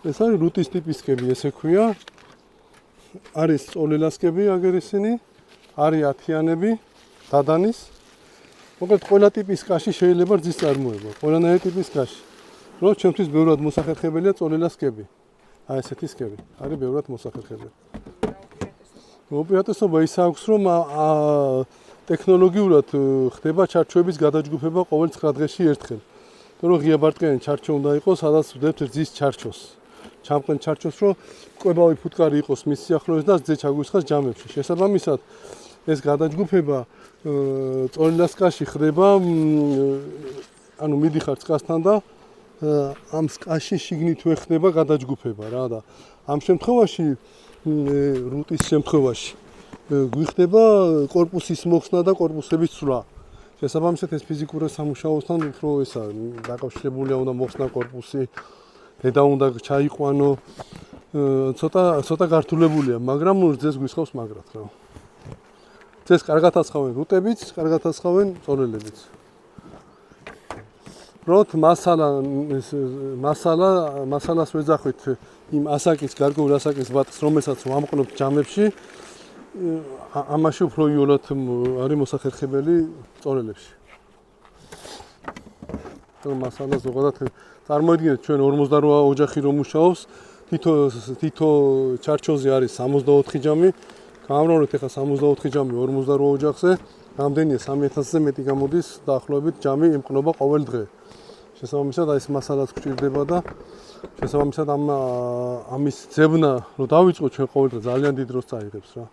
ეს არის რუტის ტიპისკები, ესე ქვია. არის წოლილასკები აგერ ისინი, არის ათიანები, დადანის. მოკლედ ყველა ტიპის კაში შეიძლება რძის წარმოება, ყველანაირი ტიპის კაში. რომ ჩემთვის ბევრად მოსახერხებელია წოლილასკები. აი ესეთი სკები, არის ბევრად მოსახერხებელი. უპირატესობა ის აქვს, რომ ტექნოლოგიურად ხდება ჩარჩოების გადაჯგუფება ყოველ 9 დღეში ერთხელ. რომ ღია ბარტყიანი ჩარჩო უნდა იყოს, სადაც ვდებთ რძის ჩარჩოს. ჩამყენ ჩარჩოს, რომ კვებავი ფუტკარი იყოს მის სიახლოვეს და რძე ჩაგვისხას ჯამებში. შესაბამისად, ეს გადაჯგუფება წოლილასკაში ხდება, ანუ მიდიხარ წყასთან და ამ სკაში შიგნითვე ხდება გადაჯგუფება რა და ამ შემთხვევაში რუტის შემთხვევაში გვიხდება კორპუსის მოხსნა და კორპუსების ცვლა. შესაბამისად ეს ფიზიკური სამუშაოსთან უფრო ესა დაკავშირებულია, უნდა მოხსნა კორპუსი, დედა უნდა ჩაიყვანო, ცოტა გართულებულია, მაგრამ რძეს გვისხავს მაგრად რა. რძეს კარგად ასხავენ რუტებიც, კარგად ასხავენ წოლელებიც. როდ მასალას ვეძახით იმ ასაკის, გარკვეულ ასაკის ბატს, რომელსაც ვამყნობთ ჯამებში, ამაში უფრო იოლად არის მოსახერხებელი წოლელებში. მასალა ზოგადად წარმოიდგინეთ ჩვენ 48 ოჯახი რომ მუშაობს, თითო ჩარჩოზე არის 64 ჯამი, გამომრავლეთ ახლა 64 ჯამი 48 ოჯახზე, რამდენია 3000-ზე მეტი გამოდის დაახლოებით ჯამი იმყნობა ყოველ დღე. შესაბამისად ეს მასალაც გვჭირდება და შესაბამისად ამის ძებნა რომ დავიწყოთ ჩვენ ყოველ დღე ძალიან დიდ დროს წაიღებს რა.